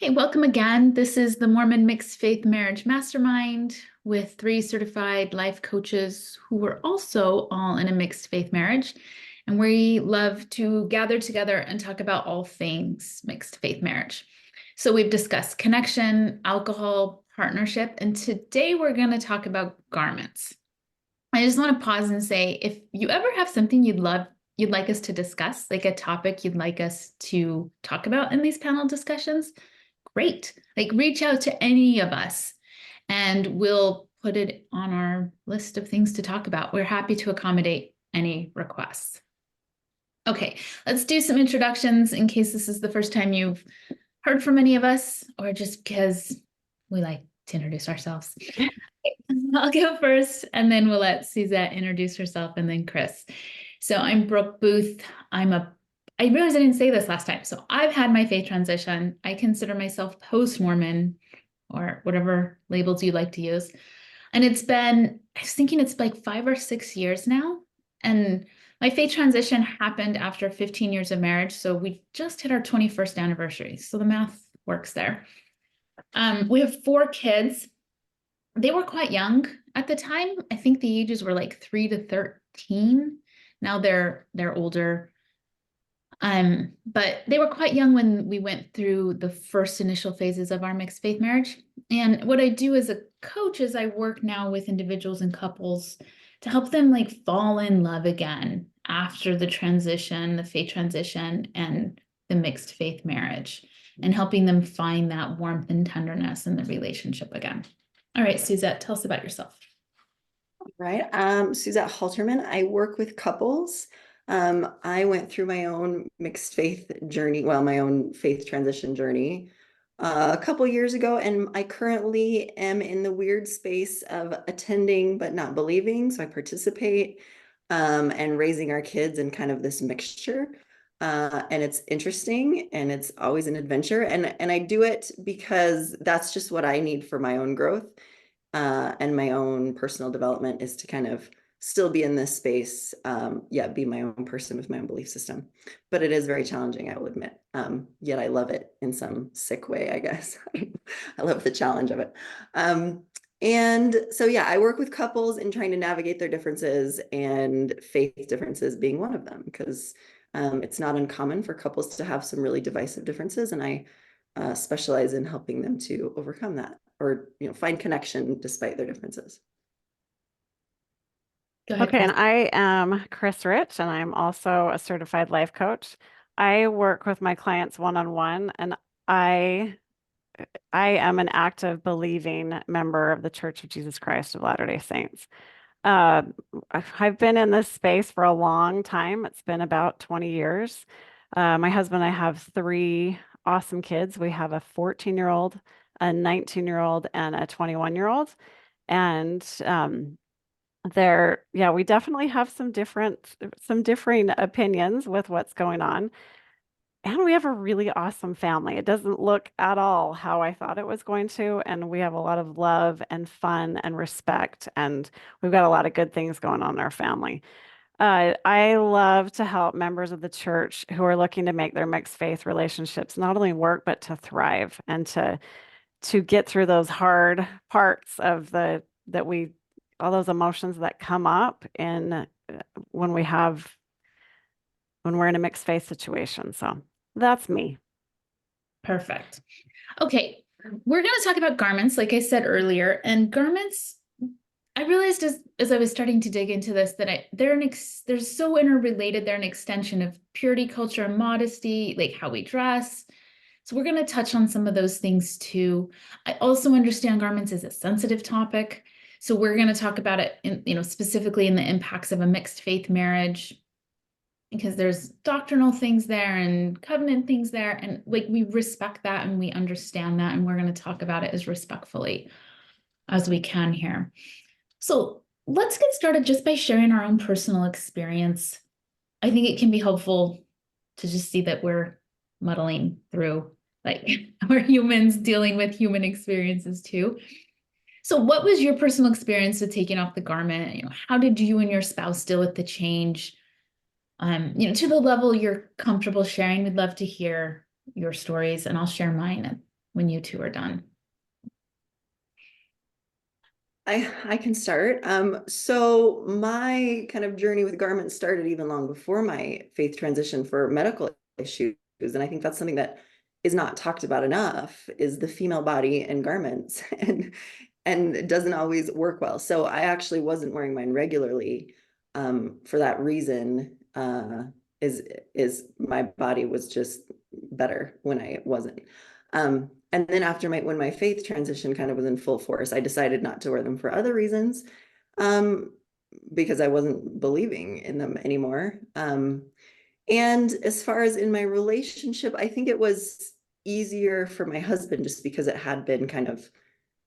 Okay, welcome again. This is the Mormon Mixed Faith Marriage Mastermind with 3 certified life coaches who were also all in a mixed faith marriage. And we love to gather together and talk about all things mixed faith marriage. So we've discussed connection, alcohol, partnership, and today we're going to talk about garments. I just want to pause and say, if you ever have something you'd like us to discuss, like a topic you'd like us to talk about in these panel discussions, great. Like reach out to any of us and we'll put it on our list of things to talk about. We're happy to accommodate any requests. Okay, let's do some introductions in case this is the first time you've heard from any of us or just because we like to introduce ourselves. I'll go first and then we'll let Suzette introduce herself and then Chris. So I'm Brooke Booth. I realized I didn't say this last time. So I've had my faith transition. I consider myself post-Mormon or whatever labels you like to use. And I was thinking it's like 5 or 6 years now. And my faith transition happened after 15 years of marriage. So we just hit our 21st anniversary. So the math works there. We have 4 kids. They were quite young at the time. I think the ages were like 3 to 13. Now they're older. But they were quite young when we went through the first initial phases of our mixed faith marriage. And what I do as a coach is I work now with individuals and couples to help them like fall in love again after the transition, the faith transition, and the mixed faith marriage, and helping them find that warmth and tenderness in the relationship again. All right, Suzette, tell us about yourself. Right. Suzette Halterman. I work with couples. I went through my own mixed faith journey, well, my own faith transition journey a couple years ago, and I currently am in the weird space of attending but not believing. So I participate and raising our kids in kind of this mixture. And it's interesting and it's always an adventure. And I do it because that's just what I need for my own growth. And my own personal development is to kind of still be in this space, be my own person with my own belief system. But it is very challenging, I will admit. Yet I love it in some sick way, I guess. I love the challenge of it. And so, yeah, I work with couples in trying to navigate their differences, and faith differences being one of them, because it's not uncommon for couples to have some really divisive differences. And I specialize in helping them to overcome that, or find connection despite their differences. Go ahead, Okay, Chris. and I am Chris Rich, and I'm also a certified life coach. I work with my clients one-on-one, and I I am an active believing member of the Church of Jesus Christ of Latter-day Saints. Uh, I've been in this space for a long time. It's been about 20 years. My husband and I have 3 awesome kids. We have a 14-year-old, a 19-year-old, and a 21-year-old. And we definitely have some differing opinions with what's going on. And we have a really awesome family. It doesn't look at all how I thought it was going to. And we have a lot of love and fun and respect. And we've got a lot of good things going on in our family. I love to help members of the church who are looking to make their mixed faith relationships not only work, but to thrive and to get through those hard parts of all those emotions that come up when we're in a mixed faith situation. So that's me. Perfect. Okay, we're going to talk about garments, like I said earlier, and garments. I realized as I was starting to dig into this that they're so interrelated. They're an extension of purity culture and modesty, like how we dress. So we're going to touch on some of those things too. I also understand garments as a sensitive topic. So we're going to talk about it specifically in the impacts of a mixed faith marriage, because there's doctrinal things there and covenant things there. And like we respect that and we understand that. And we're going to talk about it as respectfully as we can here. So let's get started just by sharing our own personal experience. I think it can be helpful to just see that we're muddling through, like we're humans dealing with human experiences too. So what was your personal experience with taking off the garment? How did you and your spouse deal with the change? To the level you're comfortable sharing, we'd love to hear your stories, and I'll share mine when you two are done? I can start. So my kind of journey with garments started even long before my faith transition for medical issues. And I think that's something that is not talked about enough is the female body and garments and it doesn't always work well. So I actually wasn't wearing mine regularly for that reason. Is my body was just better when I wasn't. And then after when my faith transition kind of was in full force, I decided not to wear them for other reasons, um, because I wasn't believing in them anymore. And as far as in my relationship, I think it was easier for my husband just because it had been kind of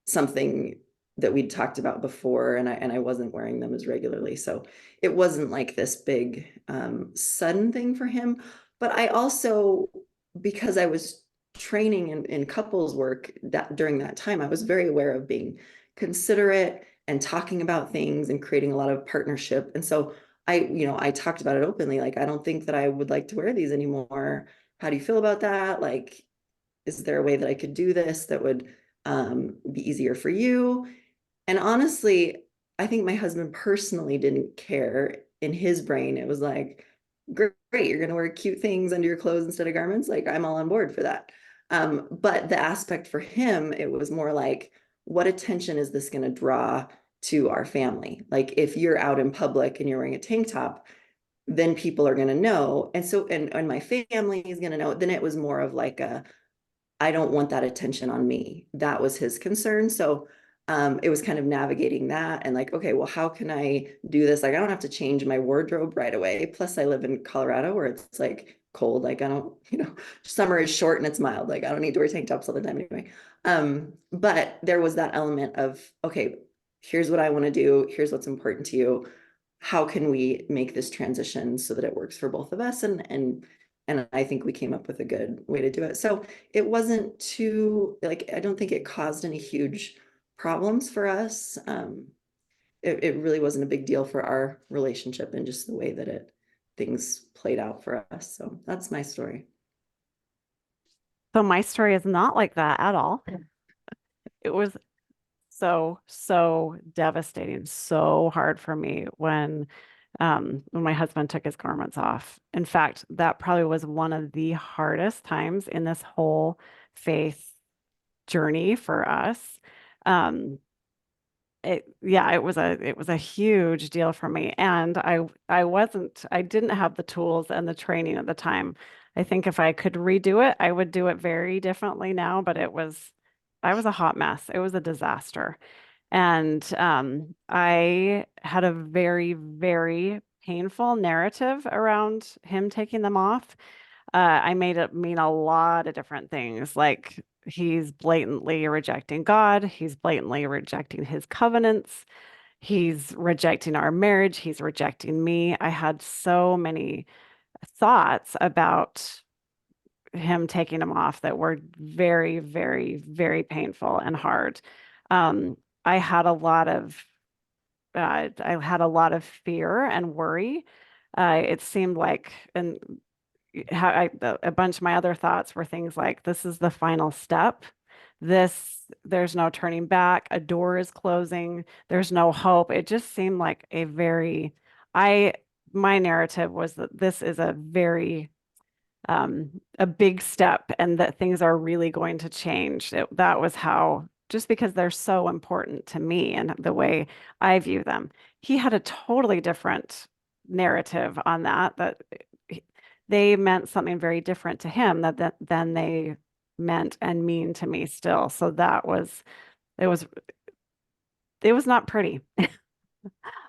something that we'd talked about before, and I wasn't wearing them as regularly. So it wasn't like this big sudden thing for him. But I also, because I was training in couples work that during that time, I was very aware of being considerate and talking about things and creating a lot of partnership. And so I talked about it openly. Like, I don't think that I would like to wear these anymore. How do you feel about that? Like, is there a way that I could do this that would be easier for you? And honestly, I think my husband personally didn't care. In his brain, it was like, great, you're going to wear cute things under your clothes instead of garments. Like, I'm all on board for that. But the aspect for him, it was more like, what attention is this going to draw to our family? Like, if you're out in public and you're wearing a tank top, then people are going to know. And so, and my family is going to know. Then it was more of like I don't want that attention on me. That was his concern. So it was kind of navigating that and like, okay, well, how can I do this? Like, I don't have to change my wardrobe right away. Plus, I live in Colorado where it's like cold. Like, I don't, summer is short and it's mild. Like, I don't need to wear tank tops all the time anyway. But there was that element of, okay, here's what I want to do. Here's what's important to you. How can we make this transition so that it works for both of us? And I think we came up with a good way to do it. So it wasn't too, like, I don't think it caused any huge problems for us. It really wasn't a big deal for our relationship and just the way that things played out for us. So that's my story. So my story is not like that at all. It was so devastating, so hard for me when my husband took his garments off. In fact, that probably was one of the hardest times in this whole faith journey for us. Um, it was a huge deal for me. And I didn't have the tools and the training at the time. I think if I could redo it, I would do it very differently now, but I was a hot mess. It was a disaster. And I had a very, very painful narrative around him taking them off. I made it mean a lot of different things, like he's blatantly rejecting God, he's blatantly rejecting his covenants, he's rejecting our marriage, he's rejecting me. I had so many thoughts about him taking them off that were very, very, very painful and hard. Um, I had a lot of I had a lot of fear and worry. It seemed like, and a bunch of my other thoughts were things like, this is the final step. There's no turning back. A door is closing. There's no hope. It just seemed like I, my narrative was that this is a big step and that things are really going to change. That was how, just because they're so important to me and the way I view them. He had a totally different narrative on that they meant something very different to him than they meant and mean to me still. So it was it was not pretty.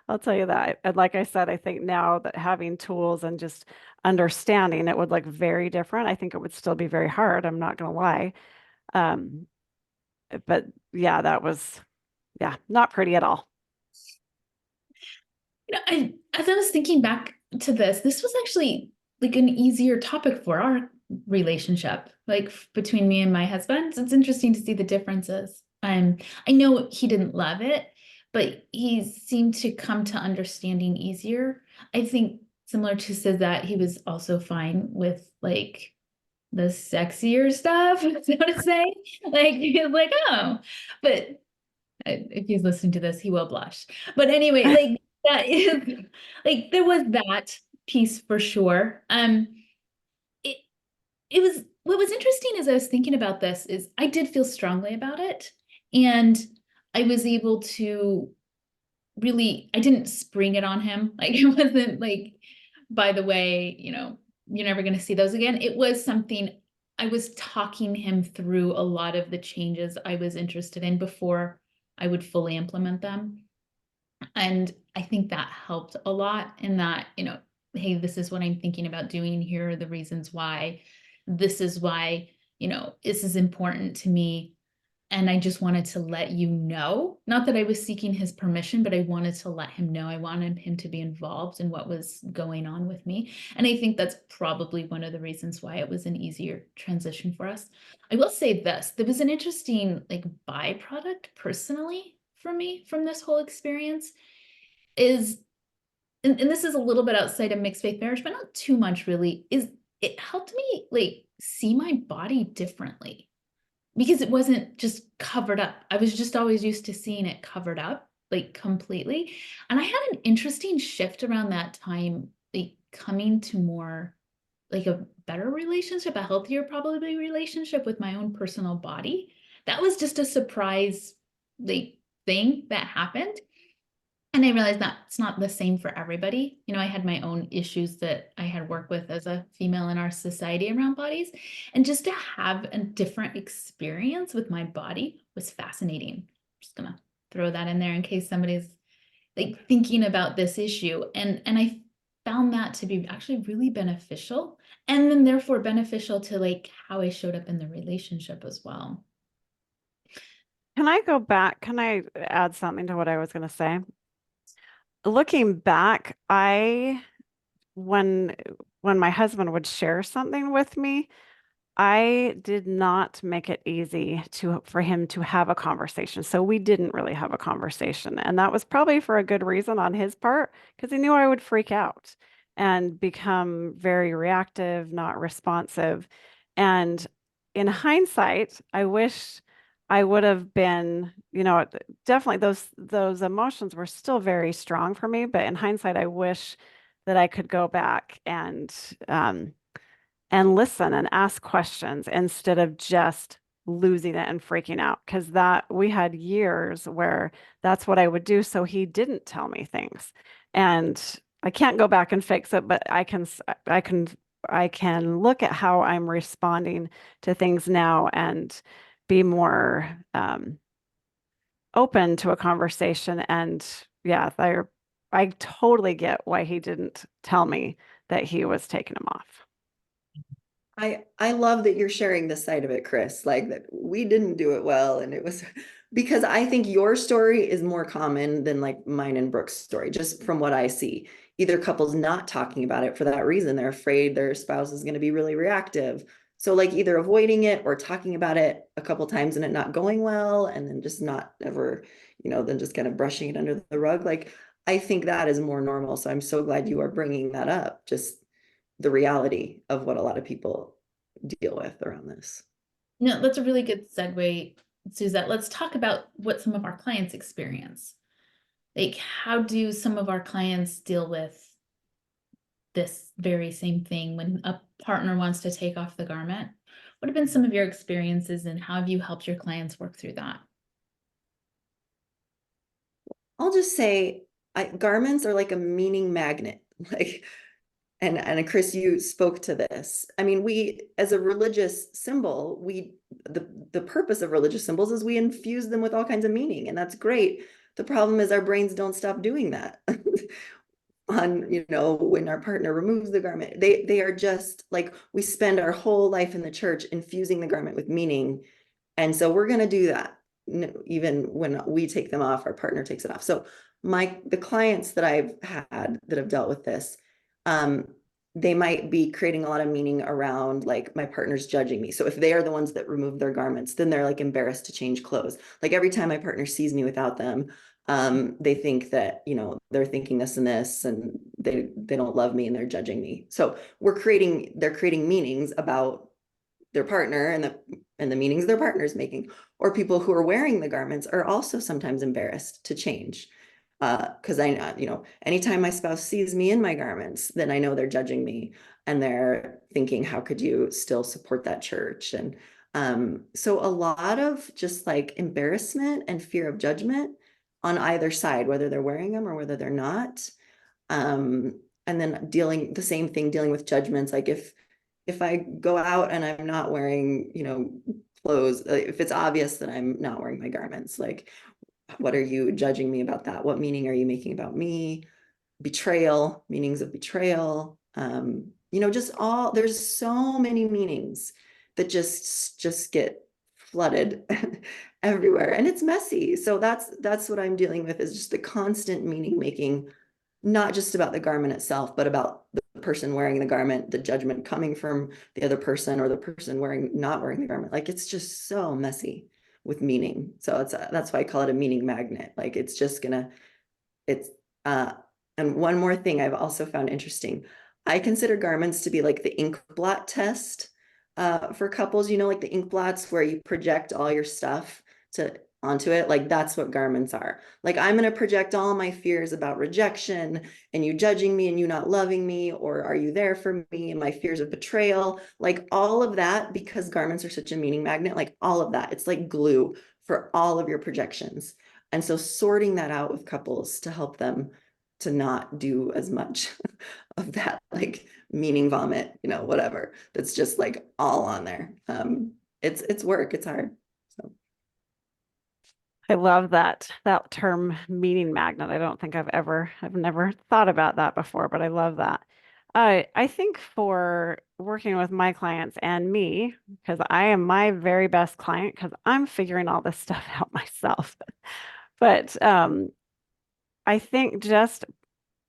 I'll tell you that. And like I said, I think now that having tools and just understanding it would look very different. I think it would still be very hard. I'm not going to lie. Um, but yeah, not pretty at all. As I was thinking back to this was actually like an easier topic for our relationship, like between me and my husband. So it's interesting to see the differences. I know he didn't love it, but he seemed to come to understanding easier. I think similar to said that he was also fine with like the sexier stuff, so to say. Like he's like, oh, but if he's listening to this, he will blush. But anyway, like that is like there was that piece for sure. It it was what was interesting as I was thinking about this is I did feel strongly about it, and I was able to really I didn't spring it on him. Like it wasn't like, by the way, you're never going to see those again. It was something I was talking him through a lot of the changes I was interested in before I would fully implement them. And I think that helped a lot in that, hey, this is what I'm thinking about doing. Here are the reasons why. This is why, this is important to me. And I just wanted to let you know, not that I was seeking his permission, but I wanted to let him know. I wanted him to be involved in what was going on with me. And I think that's probably one of the reasons why it was an easier transition for us. I will say this, there was an interesting like byproduct personally for me from this whole experience is, and this is a little bit outside of mixed faith marriage, but not too much really, is it helped me like see my body differently because it wasn't just covered up. I was just always used to seeing it covered up, like completely. And I had an interesting shift around that time, like coming to more like a better relationship, a healthier probably relationship with my own personal body. That was just a surprise like thing that happened. And I realized that it's not the same for everybody. I had my own issues that I had worked with as a female in our society around bodies. And just to have a different experience with my body was fascinating. I'm just gonna throw that in there in case somebody's like thinking about this issue. And I found that to be actually really beneficial. And then therefore beneficial to like how I showed up in the relationship as well. Can I go back? Can I add something to what I was going to say? Looking back, when when my husband would share something with me, I did not make it easy for him to have a conversation. So we didn't really have a conversation. And that was probably for a good reason on his part, because he knew I would freak out and become very reactive, not responsive. And in hindsight, I wish I would have been, definitely those emotions were still very strong for me, but in hindsight, I wish that I could go back and listen and ask questions instead of just losing it and freaking out, because that we had years where that's what I would do, so he didn't tell me things. And I can't go back and fix it, but I can look at how I'm responding to things now and be more open to a conversation. And yeah, I totally get why he didn't tell me that he was taking him off. I love that you're sharing this side of it, Chris, like that we didn't do it well. And it was because I think your story is more common than like mine and Brooke's story, just from what I see. Either couples not talking about it for that reason. They're afraid their spouse is going to be really reactive. So like either avoiding it or talking about it a couple times and it not going well, and then just not ever, then just kind of brushing it under the rug. Like I think that is more normal. So I'm so glad you are bringing that up. Just the reality of what a lot of people deal with around this. No, that's a really good segue, Suzette. Let's talk about what some of our clients experience. Like, how do some of our clients deal with this very same thing when a partner wants to take off the garment? What have been some of your experiences and how have you helped your clients work through that? I'll just say garments are like a meaning magnet. Like, and Chris, you spoke to this. I mean, we as a religious symbol, the purpose of religious symbols is we infuse them with all kinds of meaning, and that's great. The problem is our brains don't stop doing that. On, when our partner removes the garment, they are just like, we spend our whole life in the church infusing the garment with meaning. And so we're going to do that. Even when we take them off, our partner takes it off. So the clients that I've had that have dealt with this, they might be creating a lot of meaning around like my partner's judging me. So if they are the ones that remove their garments, then they're like embarrassed to change clothes. Like every time my partner sees me without them, they think that, they're thinking this and this, and they don't love me and they're judging me. So they're creating meanings about their partner and the meanings their partner is making, or people who are wearing the garments are also sometimes embarrassed to change. Because anytime my spouse sees me in my garments, then I know they're judging me and they're thinking, how could you still support that church? And so a lot of just like embarrassment and fear of judgment on either side, whether they're wearing them or whether they're not. And then dealing with judgments. Like if I go out and I'm not wearing, clothes, if it's obvious that I'm not wearing my garments, like, what are you judging me about that? What meaning are you making about me? Betrayal, meanings of betrayal. There's so many meanings that just get flooded everywhere, and it's messy. So that's what I'm dealing with, is just the constant meaning making, not just about the garment itself, but about the person wearing the garment, the judgment coming from the other person, or the person not wearing the garment. Like, it's just so messy with meaning. So that's why I call it a meaning magnet. Like, it's uh and one more thing I've also found interesting. I consider garments to be like the ink blot test for couples, like the ink blots where you project all your stuff onto it. Like, that's what garments are. Like, I'm going to project all my fears about rejection and you judging me and you not loving me, or are you there for me, and my fears of betrayal, like all of that, because garments are such a meaning magnet, like all of that, it's like glue for all of your projections. And so sorting that out with couples to help them to not do as much of that, like meaning vomit, whatever, that's just like all on there. It's work, it's hard. So I love that term, meaning magnet. I don't think I've never thought about that before, but I love that. I think for working with my clients and me, because I am my very best client, because I'm figuring all this stuff out myself. But I think just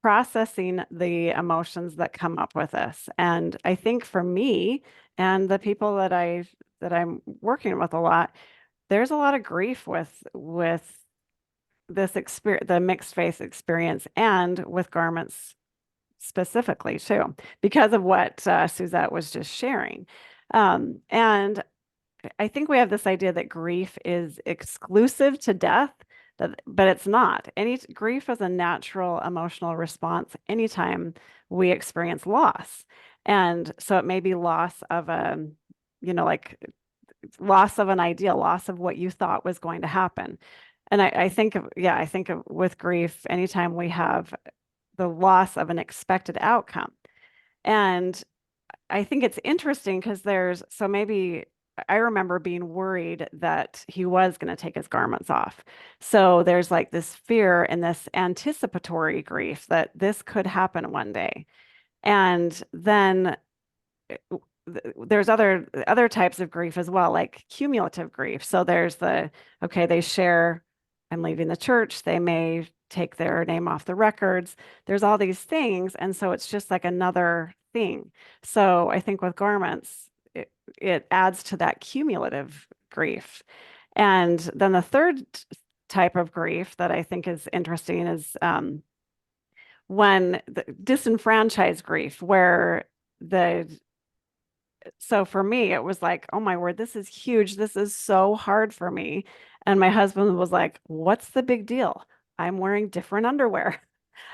processing the emotions that come up with this. And I think for me and the people that I'm working with a lot, there's a lot of grief with this experience, the mixed faith experience, and with garments specifically too, because of what Suzette was just sharing. And I think we have this idea that grief is exclusive to death, but it's not. Any grief is a natural emotional response anytime we experience loss. And so it may be loss of like loss of an ideal, loss of what you thought was going to happen. And I think with grief, anytime we have the loss of an expected outcome. And I think it's interesting because maybe I remember being worried that he was going to take his garments off. So there's like this fear and this anticipatory grief that this could happen one day. And then there's other types of grief as well, like cumulative grief. So there's they share, I'm leaving the church, they may take their name off the records. There's all these things, and so it's just like another thing. So I think with garments, it adds to that cumulative grief. And then the third type of grief that I think is interesting is when the disenfranchised grief, where so for me, it was like, oh my word, this is huge. This is so hard for me. And my husband was like, what's the big deal? I'm wearing different underwear.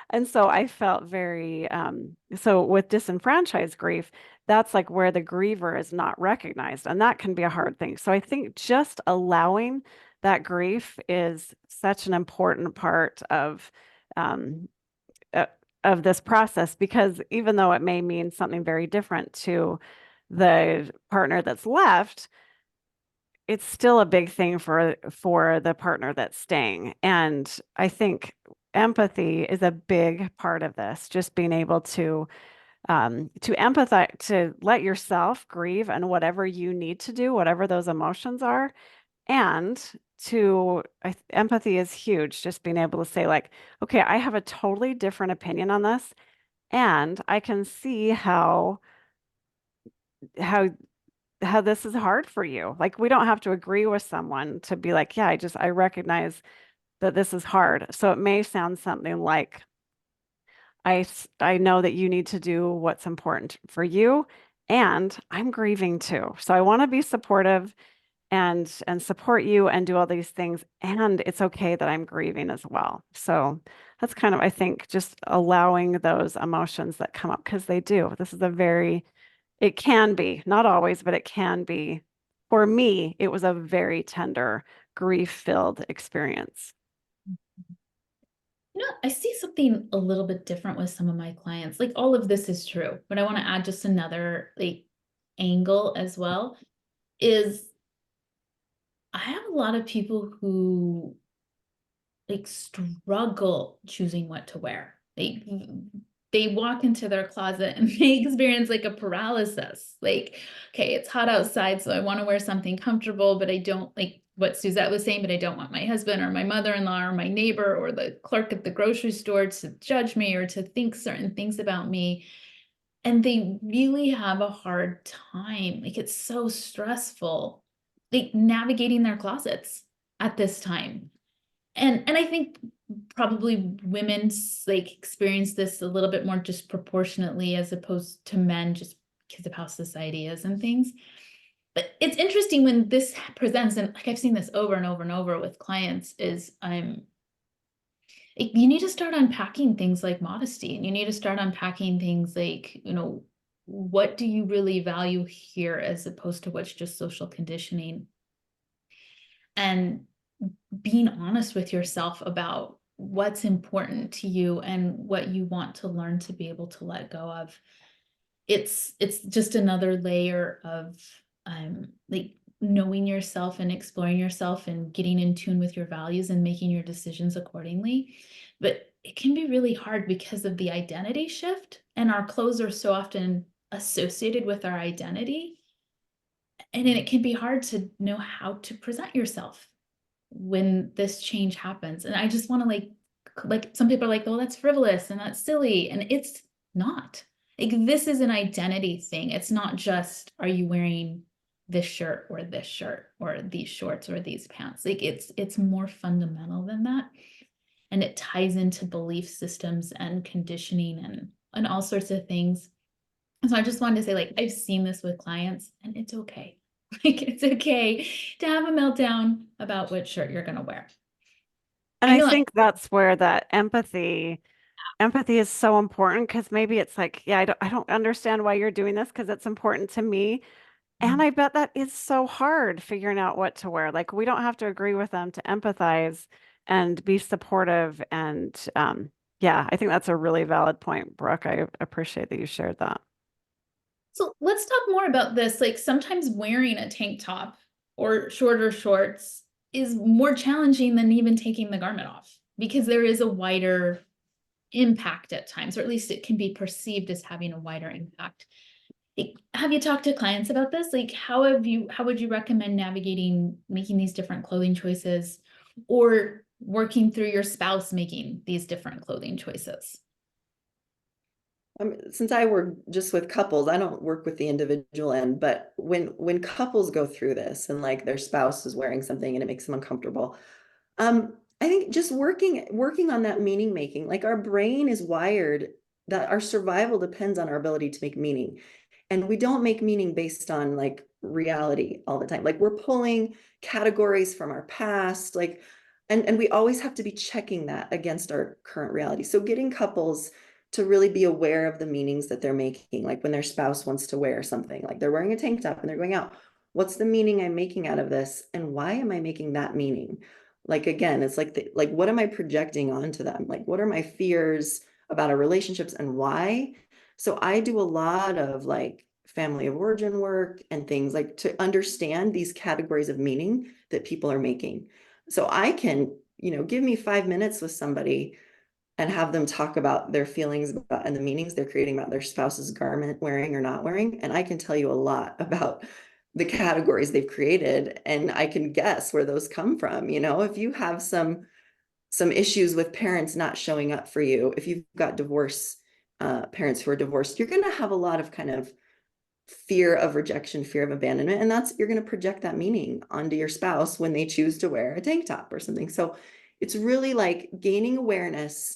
And so I felt so with disenfranchised grief, that's like where the griever is not recognized. And that can be a hard thing. So I think just allowing that grief is such an important part um, of this process, because even though it may mean something very different to the partner that's left, it's still a big thing for the partner that's staying. And I think empathy is a big part of this, just being able to empathize, to let yourself grieve and whatever you need to do, whatever those emotions are. And empathy is huge, just being able to say like, okay, I have a totally different opinion on this, and I can see how how this is hard for you. Like, we don't have to agree with someone to be like, yeah, I recognize that this is hard. So it may sound something like, I know that you need to do what's important for you, and I'm grieving too. So I want to be supportive and support you and do all these things. And it's okay that I'm grieving as well. So that's kind of, I think, just allowing those emotions that come up because they do. This is a very, it can be, not always, but it can be. For me, it was a very tender, grief-filled experience. I see something a little bit different with some of my clients. Like all of this is true, but I want to add just another like angle as well is I have a lot of people who like struggle choosing what to wear. They walk into their closet and they experience like a paralysis. Like, okay, it's hot outside, so I want to wear something comfortable, but I don't like what Suzette was saying, but I don't want my husband or my mother-in-law or my neighbor or the clerk at the grocery store to judge me or to think certain things about me. And they really have a hard time. Like it's so stressful, like navigating their closets at this time. And I think probably women's like experience this a little bit more disproportionately as opposed to men just because of how society is and things. But it's interesting when this presents, and like I've seen this over and over and over with clients, is you need to start unpacking things like modesty, and you need to start unpacking things like, what do you really value here as opposed to what's just social conditioning? And being honest with yourself about what's important to you and what you want to learn to be able to let go of. It's just another layer of like knowing yourself and exploring yourself and getting in tune with your values and making your decisions accordingly. But it can be really hard because of the identity shift, and our clothes are so often associated with our identity. And then it can be hard to know how to present yourself when this change happens. And I just want to like some people are like, oh, that's frivolous and that's silly. And it's not. Like this is an identity thing. It's not just, are you wearing this shirt or these shorts or these pants? Like it's more fundamental than that. And it ties into belief systems and conditioning and all sorts of things. And so I just wanted to say, like, I've seen this with clients and it's okay. Like it's okay to have a meltdown about what shirt you're gonna wear. And I I know, like, think that's where that empathy is so important because maybe it's like, yeah, I don't understand why you're doing this because it's important to me. And I bet that is so hard figuring out what to wear. Like we don't have to agree with them to empathize and be supportive. And yeah, I think that's a really valid point, Brooke. I appreciate that you shared that. so let's talk more about this. Like sometimes wearing a tank top or shorter shorts is more challenging than even taking the garment off because there is a wider impact at times, or at least it can be perceived as having a wider impact. Like, have you talked to clients about this? Like, how would you recommend navigating making these different clothing choices or working through your spouse making these different clothing choices? Since I work just with couples, I don't work with the individual end, but when couples go through this and like their spouse is wearing something and it makes them uncomfortable, I think just working on that meaning making, like our brain is wired that our survival depends on our ability to make meaning. And we don't make meaning based on like reality all the time. Like we're pulling categories from our past, like, and we always have to be checking that against our current reality. So getting couples to really be aware of the meanings that they're making, like when their spouse wants to wear something, like they're wearing a tank top and they're going out. What's the meaning I'm making out of this? And why am I making that meaning? Like again, it's like like what am I projecting onto them? Like what are my fears about our relationships and why? So I do a lot of like family of origin work and things like to understand these categories of meaning that people are making. So I can, give me 5 minutes with somebody and have them talk about their feelings about and the meanings they're creating about their spouse's garment wearing or not wearing. And I can tell you a lot about the categories they've created. And I can guess where those come from. If you have some issues with parents not showing up for you, if you've got parents who are divorced, you're going to have a lot of kind of fear of rejection, fear of abandonment. And you're going to project that meaning onto your spouse when they choose to wear a tank top or something. So it's really like gaining awareness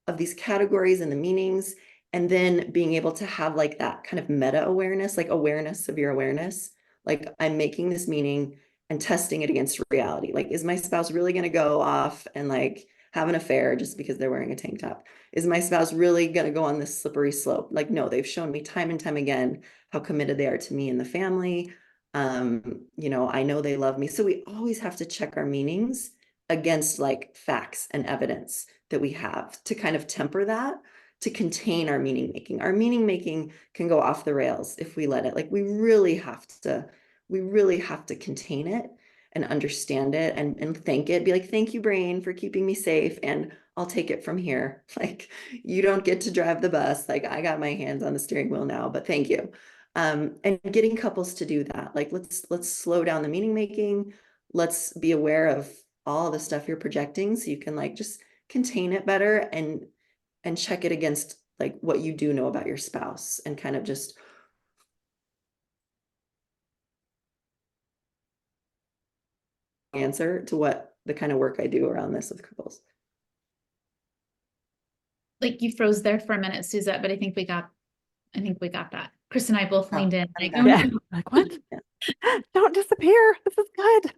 of these categories and the meanings And then being able to have like that kind of meta awareness, like awareness of your awareness. Like I'm making this meaning and testing it against reality. Like, is my spouse really going to go off and like have an affair just because they're wearing a tank top? Is my spouse really going to go on this slippery slope? Like, no, they've shown me time and time again how committed they are to me and the family. I know they love me. So we always have to check our meanings against like facts and evidence that we have to kind of temper that, to contain our meaning making. Our meaning making can go off the rails if we let it. Like we really have to contain it and understand it and thank it. Be like, thank you, brain, for keeping me safe. And I'll take it from here. Like, you don't get to drive the bus. Like, I got my hands on the steering wheel now, but thank you. And getting couples to do that. Like, let's slow down the meaning making. Let's be aware of all the stuff you're projecting so you can like just contain it better and check it against like what you do know about your spouse and kind of just answer to what the kind of work I do around this with couples. Like you froze there for a minute, Suzette, but I think we got that. Chris and I both leaned in. Like, oh, Yeah. no. Like, what? Don't disappear. This is good.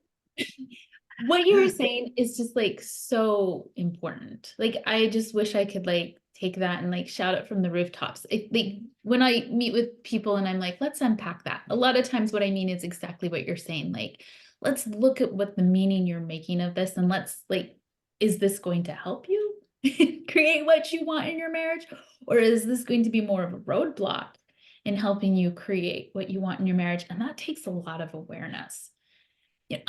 What you were saying is just like so important. Like, I just wish I could like take that and like shout it from the rooftops. Like when I meet with people and I'm like, let's unpack that. A lot of times what I mean is exactly what you're saying. Like, let's look at what the meaning you're making of this and let's like, is this going to help you create what you want in your marriage? Or is this going to be more of a roadblock in helping you create what you want in your marriage? And that takes a lot of awareness. Yeah,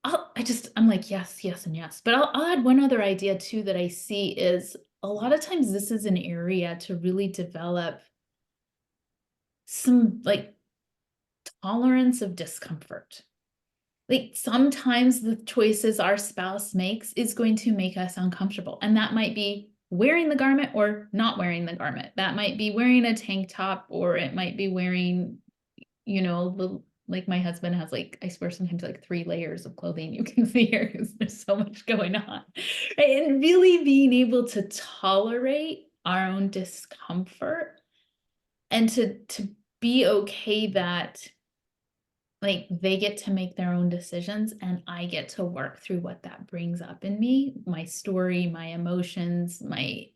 I'm like, yes, yes, and yes. But I'll add one other idea too that I see is a lot of times this is an area to really develop some like tolerance of discomfort. Like sometimes the choices our spouse makes is going to make us uncomfortable. And that might be wearing the garment or not wearing the garment. That might be wearing a tank top, or it might be wearing, like my husband has like, I swear sometimes like 3 layers of clothing you can see here because there's so much going on. Right? And really being able to tolerate our own discomfort and to be okay that like they get to make their own decisions and I get to work through what that brings up in me, my story, my emotions, my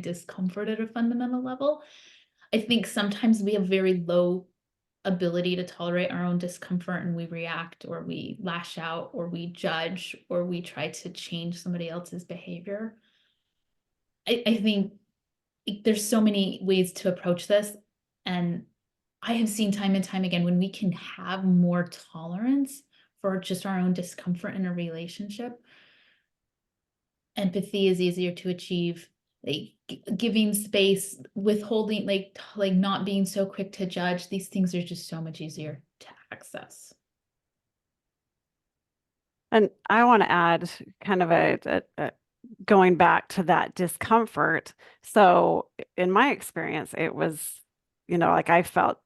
discomfort at a fundamental level. I think sometimes we have very low ability to tolerate our own discomfort and we react or we lash out or we judge or we try to change somebody else's behavior. I think there's so many ways to approach this, and I have seen time and time again when we can have more tolerance for just our own discomfort in a relationship, empathy is easier to achieve. Like giving space, withholding, like not being so quick to judge. These things are just so much easier to access. And I want to add kind of a going back to that discomfort. So in my experience, it was, like I felt,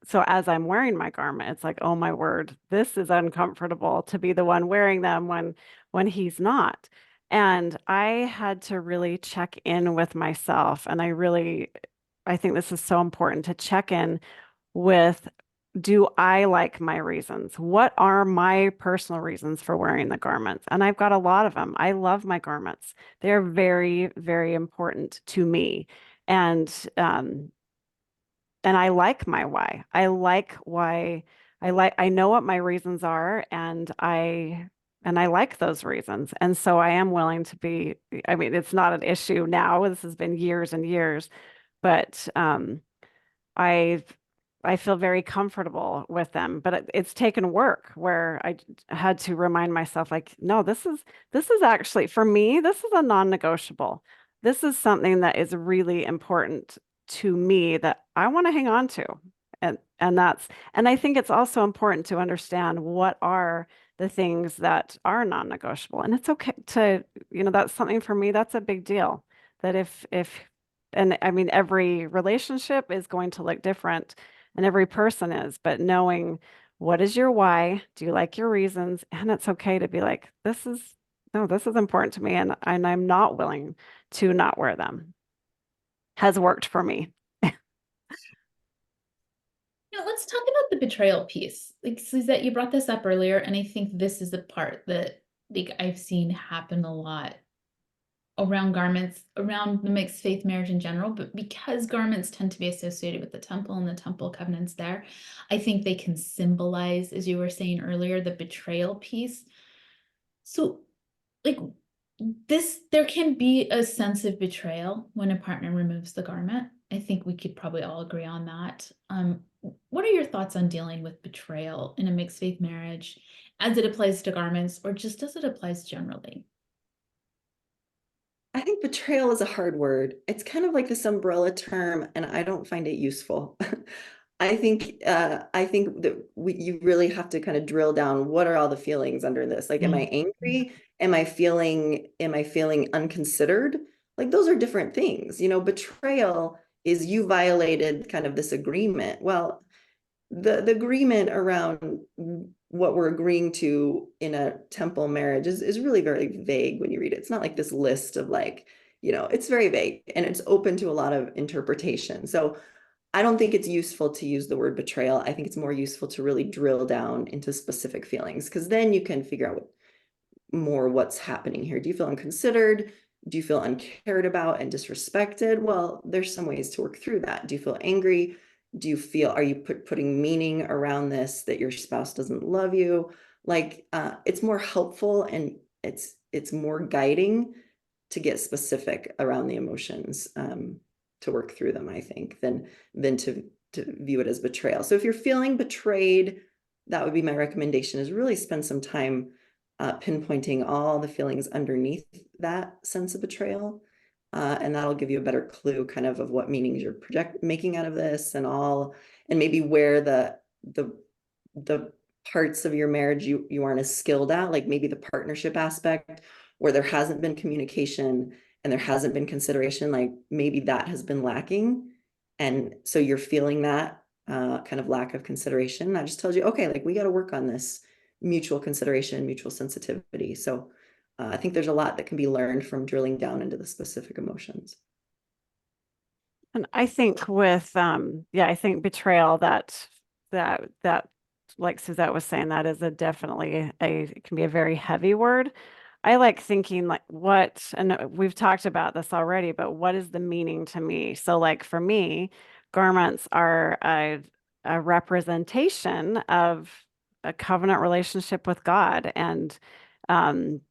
so as I'm wearing my garment, it's like, oh my word, this is uncomfortable to be the one wearing them when he's not. And I had to really check in with myself. And I think this is so important to check in with, do I like my reasons? What are my personal reasons for wearing the garments? And I've got a lot of them. I love my garments. They're very, very important to me. And and I like my why. I know what my reasons are, and I like those reasons. And so I am willing to be, I mean, it's not an issue now. This has been years and years, but I I feel very comfortable with them, but it's taken work where had to remind myself, like, no, this is actually for me, this is a non-negotiable. This is something that is really important to me that I want to hang on to. And I think it's also important to understand what are the things that are non-negotiable. And it's okay to, that's something for me, that's a big deal. That if and I mean, every relationship is going to look different and every person is, but knowing what is your why, do you like your reasons? And it's okay to be like, no, this is important to me, and I'm not willing to not wear them. has worked for me. Let's talk about the betrayal piece. Like, Suzette, you brought this up earlier, and I think this is the part that like I've seen happen a lot around garments, around the mixed faith marriage in general, but because garments tend to be associated with the temple and the temple covenants there, I think they can symbolize, as you were saying earlier, the betrayal piece. So, like this, there can be a sense of betrayal when a partner removes the garment. I think we could probably all agree on that. What are your thoughts on dealing with betrayal in a mixed faith marriage as it applies to garments or just as it applies generally? I think betrayal is a hard word. It's kind of like this umbrella term, and I don't find it useful. I think that you really have to kind of drill down. What are all the feelings under this? Like, am I angry? Am I feeling unconsidered? Like, those are different things. Betrayal is you violated kind of this agreement. Well, the agreement around what we're agreeing to in a temple marriage is really very vague when you read it. It's not like this list of like, it's very vague and it's open to a lot of interpretation. So I don't think it's useful to use the word betrayal. I think it's more useful to really drill down into specific feelings, because then you can figure out what's happening here. Do you feel unconsidered? Do you feel uncared about and disrespected? Well, there's some ways to work through that. Do you feel angry? Are you putting meaning around this that your spouse doesn't love you? Like, it's more helpful, and it's more guiding to get specific around the emotions, to work through them, I think, than to view it as betrayal. So if you're feeling betrayed, that would be my recommendation, is really spend some time pinpointing all the feelings underneath that sense of betrayal. And that'll give you a better clue kind of what meanings you're making out of this, and maybe where the parts of your marriage you aren't as skilled at, like maybe the partnership aspect where there hasn't been communication and there hasn't been consideration, like maybe that has been lacking. And so you're feeling that kind of lack of consideration. That just tells you, okay, like we got to work on this mutual consideration, mutual sensitivity. So I think there's a lot that can be learned from drilling down into the specific emotions. And I think I think betrayal, that like Suzette was saying, that is it can be a very heavy word. I like thinking like and we've talked about this already, but what is the meaning to me? So like for me, garments are a representation of a covenant relationship with God, um,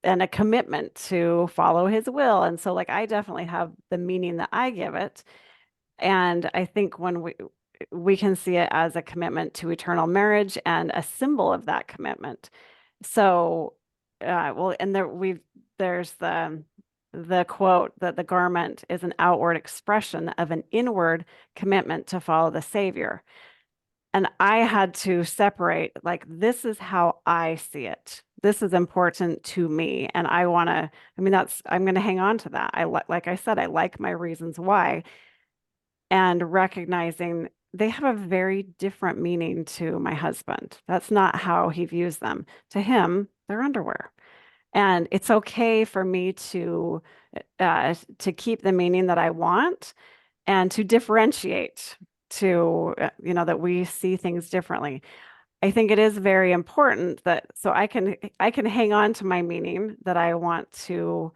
and a commitment to follow his will. And so like I definitely have the meaning that I give it. And I think when we can see it as a commitment to eternal marriage and a symbol of that commitment. So and there's the quote that the garment is an outward expression of an inward commitment to follow the Savior. And I had to separate, like, this is how I see it. This is important to me. And I'm going to hang on to that. Like I said, I like my reasons why, and recognizing they have a very different meaning to my husband. That's not how he views them. To him, they're underwear. And it's okay for me to keep the meaning that I want and to differentiate, that we see things differently. I think it is very important that so I can hang on to my meaning that I want to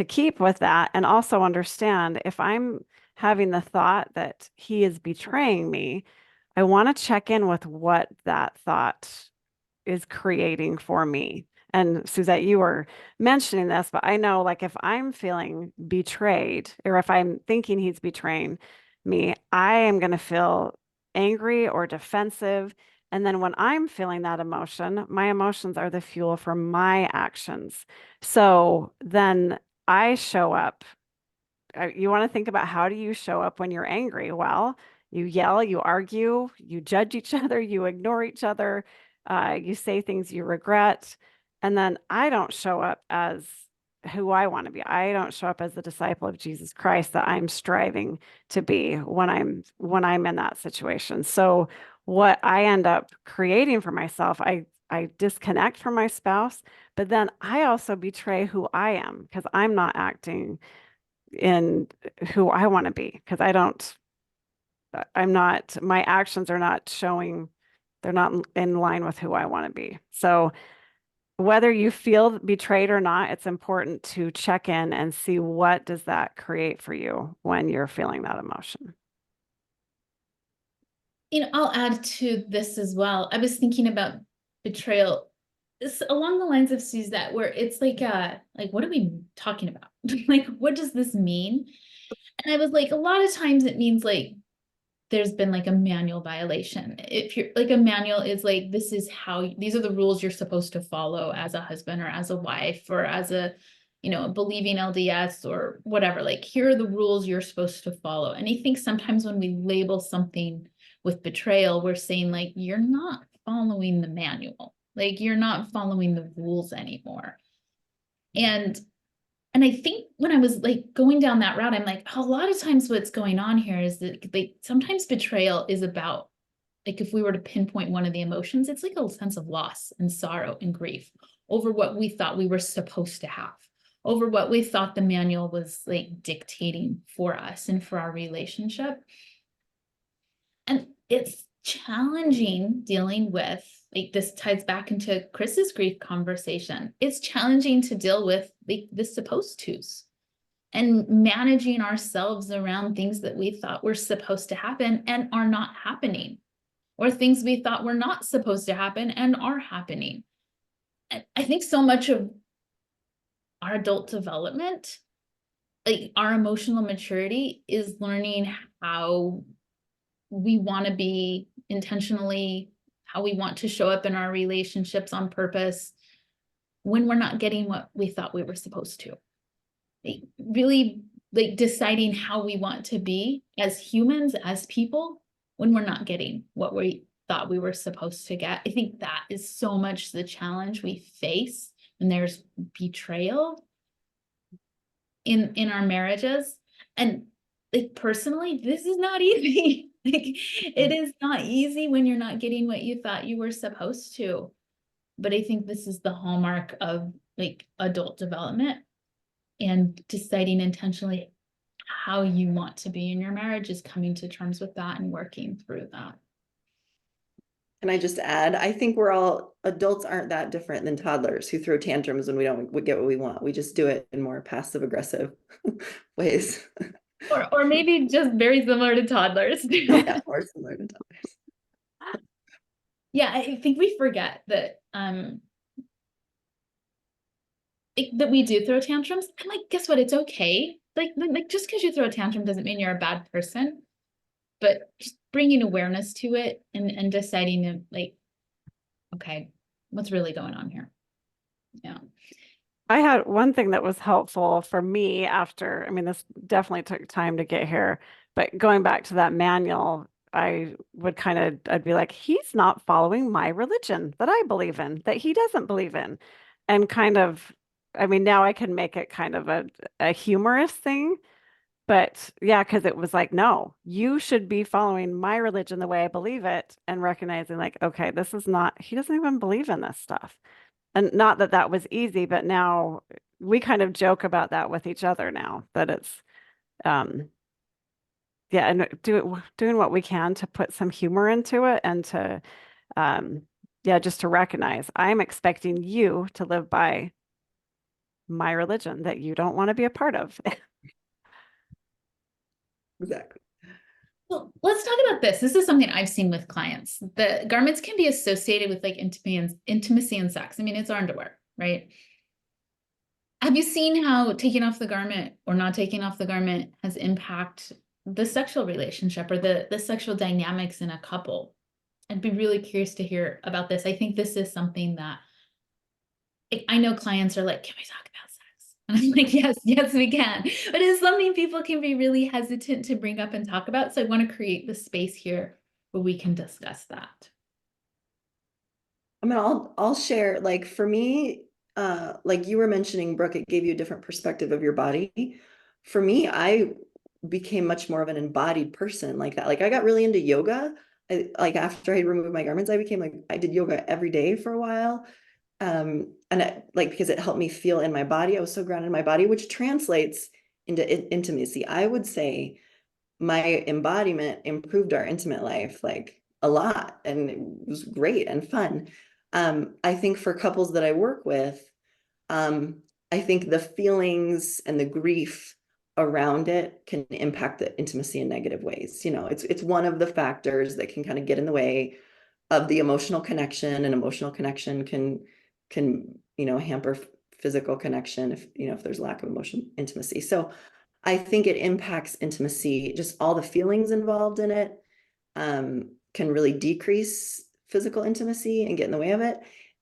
keep with that, and also understand if I'm having the thought that he is betraying me, I want to check in with what that thought is creating for me. And Suzette, you were mentioning this, but I know like if I'm feeling betrayed or if I'm thinking he's betraying me, I am going to feel angry or defensive. And then when I'm feeling that emotion, my emotions are the fuel for my actions. So then I show up. You want to think about, how do you show up when you're angry? Well, you yell, you argue, you judge each other, you ignore each other, you say things you regret. And then I don't show up as who I want to be. I don't show up as the disciple of Jesus Christ that I'm striving to be when I'm in that situation. So what I end up creating for myself, I disconnect from my spouse, but then I also betray who I am because I'm not acting in who I want to be, because I'm not, my actions are not showing, they're not in line with who I want to be. So whether you feel betrayed or not, it's important to check in and see what does that create for you when you're feeling that emotion. I'll add to this as well. I was thinking about betrayal. It's along the lines of Suzette, where it's like, what are we talking about? Like, what does this mean? And I was like, a lot of times it means like there's been like a manual violation. If you're like, a manual is like, this is how, these are the rules you're supposed to follow as a husband or as a wife or as a, believing LDS or whatever. Like, here are the rules you're supposed to follow. And I think sometimes when we label something with betrayal, we're saying like, you're not following the manual. Like, you're not following the rules anymore. And I think when I was like going down that route, I'm like, a lot of times what's going on here is that sometimes betrayal is about, like, if we were to pinpoint one of the emotions, it's like a sense of loss and sorrow and grief over what we thought we were supposed to have, over what we thought the manual was like dictating for us and for our relationship. And it's challenging dealing with, like, this ties back into Chris's grief conversation. It's challenging to deal with like the supposed tos and managing ourselves around things that we thought were supposed to happen and are not happening, or things we thought were not supposed to happen and are happening. And I think so much of our adult development, like our emotional maturity, is learning how we want to be intentionally, how we want to show up in our relationships on purpose when we're not getting what we thought we were supposed to. Like, really, like, deciding how we want to be as humans, as people, when we're not getting what we thought we were supposed to get. I think that is so much the challenge we face when there's betrayal in our marriages. And like, personally, this is not easy. Like, it is not easy when you're not getting what you thought you were supposed to. But I think this is the hallmark of like adult development, and deciding intentionally how you want to be in your marriage is coming to terms with that and working through that. Can I just add, I think adults aren't that different than toddlers who throw tantrums when we don't get what we want. We just do it in more passive aggressive ways. Or maybe just very similar to toddlers. Yeah, or similar to toddlers. Yeah, I think we forget that that we do throw tantrums. And like, guess what? It's okay. Like just because you throw a tantrum doesn't mean you're a bad person. But just bringing awareness to it and deciding to, like, okay, what's really going on here? Yeah. I had one thing that was helpful for me after, I mean, this definitely took time to get here, but going back to that manual, I'd be like, he's not following my religion that I believe in, that he doesn't believe in. And kind of, I mean, now I can make it kind of a humorous thing, but yeah, because it was like, no, you should be following my religion the way I believe it, and recognizing like, okay, this is not, he doesn't even believe in this stuff. And not that that was easy, but now we kind of joke about that with each other now, that it's, yeah, and doing what we can to put some humor into it, and to, yeah, just to recognize I'm expecting you to live by my religion that you don't want to be a part of. Exactly. Well, let's talk about this. This is something I've seen with clients. The garments can be associated with like intimacy and sex. I mean, it's our underwear, right? Have you seen how taking off the garment or not taking off the garment has impact the sexual relationship or the sexual dynamics in a couple? I'd be really curious to hear about this. I think this is something that I know clients are like, can we talk about sex? And I'm like, yes, we can. But it's something people can be really hesitant to bring up and talk about. So I want to create the space here where we can discuss that. I mean, I'll share, like, for me, like you were mentioning, Brooke, it gave you a different perspective of your body. For me, I became much more of an embodied person like that. Like, I got really into yoga. Like, after I removed my garments, I became like, I did yoga every day for a while. And like, because it helped me feel in my body. I was so grounded in my body, which translates into intimacy. I would say my embodiment improved our intimate life like a lot, and it was great and fun. I think for couples that I work with, I think the feelings and the grief around it can impact the intimacy in negative ways. You know, it's one of the factors that can kind of get in the way of the emotional connection, and emotional connection can hamper physical connection if there's lack of emotional intimacy. So I think it impacts intimacy, just all the feelings involved in it can really decrease physical intimacy and get in the way of it.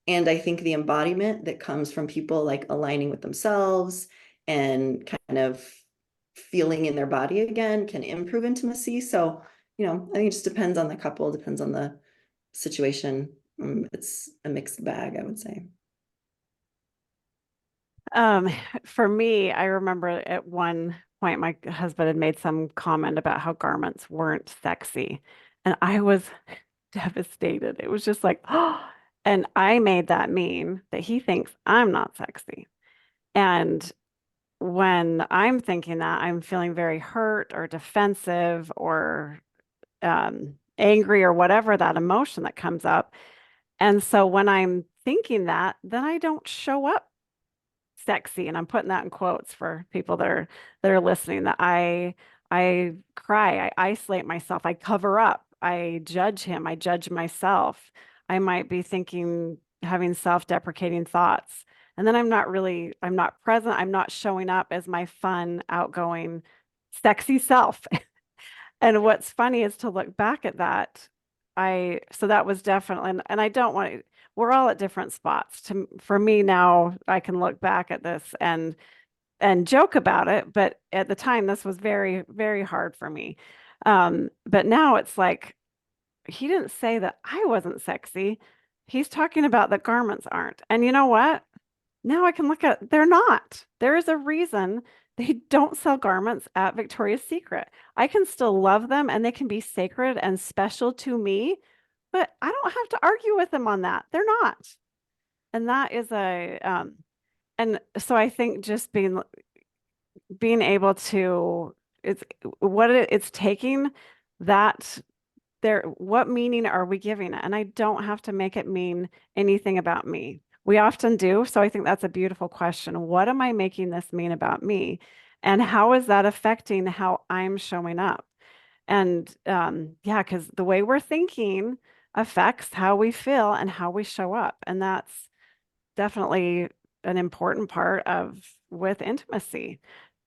And I think the embodiment that comes from people like aligning with themselves and kind of feeling in their body again can improve intimacy. So, I think it just depends on the couple, depends on the situation. It's a mixed bag, I would say. Um, for me, I remember at one point my husband had made some comment about how garments weren't sexy, and I was devastated. It was just like, oh, and I made that mean that he thinks I'm not sexy. And when I'm thinking that, I'm feeling very hurt or defensive or angry or whatever that emotion that comes up. And so when I'm thinking that, then I don't show up sexy, and I'm putting that in quotes for people that are listening, that I cry, I isolate myself, I cover up, I judge him, I judge myself. I might be thinking, having self-deprecating thoughts, and then I'm not present, I'm not showing up as my fun, outgoing, sexy self. And what's funny is to look back at that. So that was definitely, and I don't want to, we're all at different spots. For me now, I can look back at this and joke about it, but at the time, this was very, very hard for me. But now it's like, he didn't say that I wasn't sexy. He's talking about that garments aren't. And you know what? Now I can look at, they're not. There is a reason they don't sell garments at Victoria's Secret. I can still love them and they can be sacred and special to me, but I don't have to argue with them on that. They're not. And that is and so I think just being able to, it's taking that there, what meaning are we giving it? And I don't have to make it mean anything about me. We often do. So I think that's a beautiful question. What am I making this mean about me? And how is that affecting how I'm showing up? And yeah, because the way we're thinking affects how we feel and how we show up. And that's definitely an important part of with intimacy.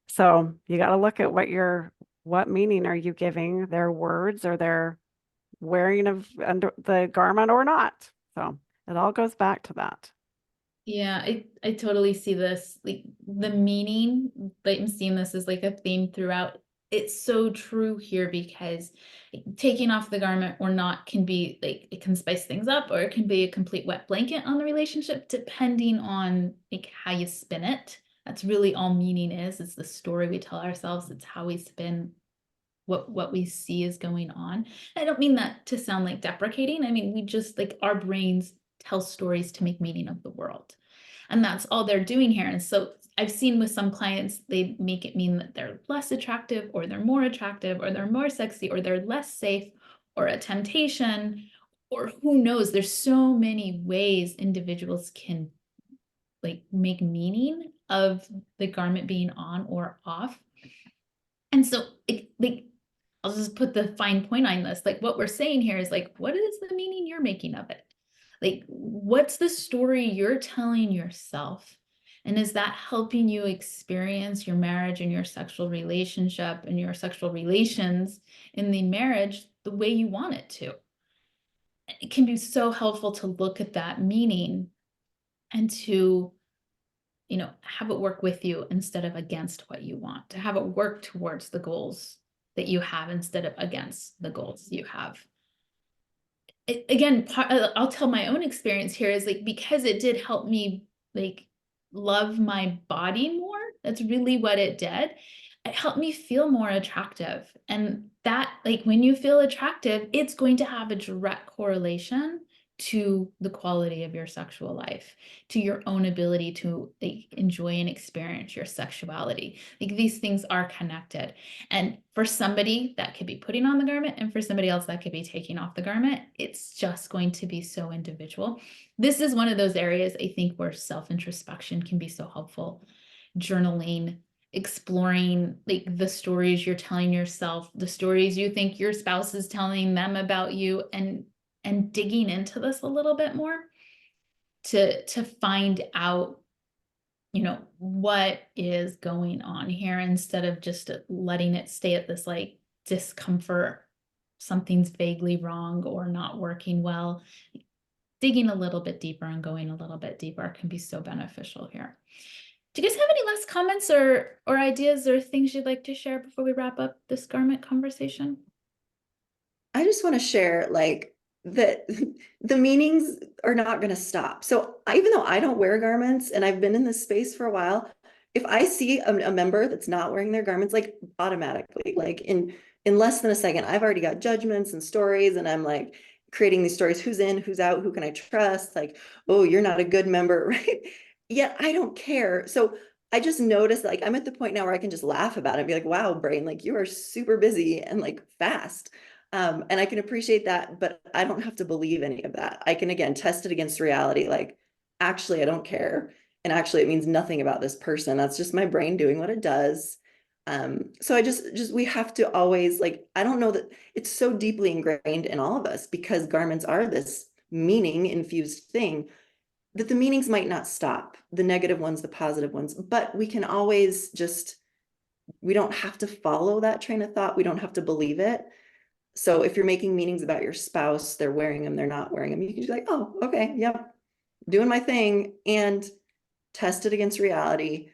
So you got to look at what meaning are you giving their words or their wearing of under the garment or not. So it all goes back to that. Yeah, I totally see this, like the meaning, like I'm seeing this as like a theme throughout. It's so true here because taking off the garment or not can be like, it can spice things up, or it can be a complete wet blanket on the relationship, depending on like how you spin it. That's really all meaning is. It's the story we tell ourselves. It's how we spin what we see is going on. I don't mean that to sound like deprecating. I mean, we just like our brains tell stories to make meaning of the world. And that's all they're doing here. And so I've seen with some clients, they make it mean that they're less attractive, or they're more attractive, or they're more sexy, or they're less safe, or a temptation, or who knows. There's so many ways individuals can like make meaning of the garment being on or off. And so like I'll just put the fine point on this. Like what we're saying here is like, what is the meaning you're making of it? Like, what's the story you're telling yourself? And is that helping you experience your marriage and your sexual relationship and your sexual relations in the marriage the way you want it to? It can be so helpful to look at that meaning and to have it work with you instead of against what you want, to have it work towards the goals that you have instead of against the goals you have. Again, I'll tell my own experience here is like, because it did help me like love my body more. That's really what it did. It helped me feel more attractive. And that, like, when you feel attractive, it's going to have a direct correlation to the quality of your sexual life, to your own ability to enjoy and experience your sexuality. Like these things are connected. And for somebody that could be putting on the garment, and for somebody else that could be taking off the garment, it's just going to be so individual. This is one of those areas I think where self-introspection can be so helpful. Journaling, exploring like the stories you're telling yourself, the stories you think your spouse is telling them about you, and digging into this a little bit more to find out, you know, what is going on here, instead of just letting it stay at this like discomfort, something's vaguely wrong or not working well. Digging a little bit deeper and going a little bit deeper can be so beneficial here. Do you guys have any last comments or ideas or things you'd like to share before we wrap up this garment conversation? I just want to share like that the meanings are not going to stop. So even though I don't wear garments and I've been in this space for a while, if I see a member that's not wearing their garments, like automatically, like in less than a second, I've already got judgments and stories, and I'm like creating these stories: who's in, who's out, who can I trust? Like, oh, you're not a good member, right? Yet I don't care. So I just noticed, like, I'm at the point now where I can just laugh about it and be like, wow, brain, like you are super busy and like fast. And I can appreciate that, but I don't have to believe any of that. I can, again, test it against reality. Like, actually, I don't care. And actually, it means nothing about this person. That's just my brain doing what it does. So I just, we have to always, like, I don't know that it's so deeply ingrained in all of us because garments are this meaning infused thing that the meanings might not stop, the negative ones, the positive ones, but we can always just, we don't have to follow that train of thought. We don't have to believe it. So if you're making meanings about your spouse, they're wearing them, they're not wearing them, you can just be like, oh, okay, yep, doing my thing, and test it against reality.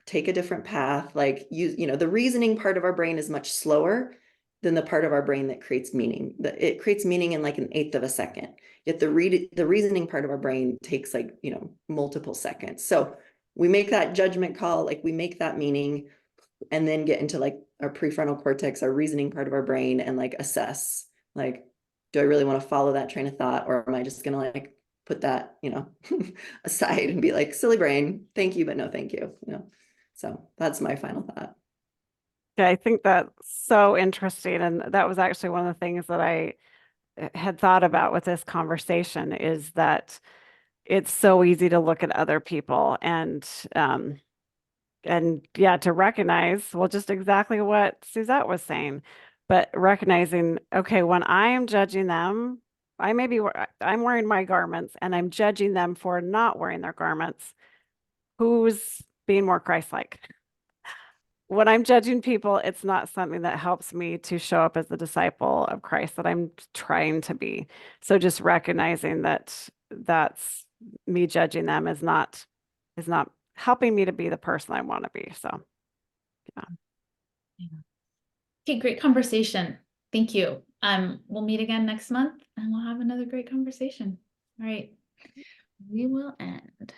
Take a different path. Like you know, the reasoning part of our brain is much slower than the part of our brain that creates meaning. It creates meaning in like an eighth of a second. Yet the reasoning part of our brain takes like, you know, multiple seconds. So we make that judgment call, like we make that meaning, and then get into like our prefrontal cortex, our reasoning part of our brain, and like assess, like, do I really want to follow that train of thought, or am I just gonna like put that, you know, aside and be like, silly brain, thank you, but no thank you, you know? So that's my final thought. Yeah, I think that's so interesting. And that was actually one of the things that I had thought about with this conversation, is that it's so easy to look at other people and yeah, to recognize, well, just exactly what Suzette was saying, but recognizing, okay, when I am judging them, I'm wearing my garments and I'm judging them for not wearing their garments. Who's being more Christ-like? When I'm judging people, it's not something that helps me to show up as the disciple of Christ that I'm trying to be. So just recognizing that that's me judging them is not helping me to be the person I want to be. So yeah. Okay, great conversation. Thank you. We'll meet again next month and we'll have another great conversation. All right, we will end.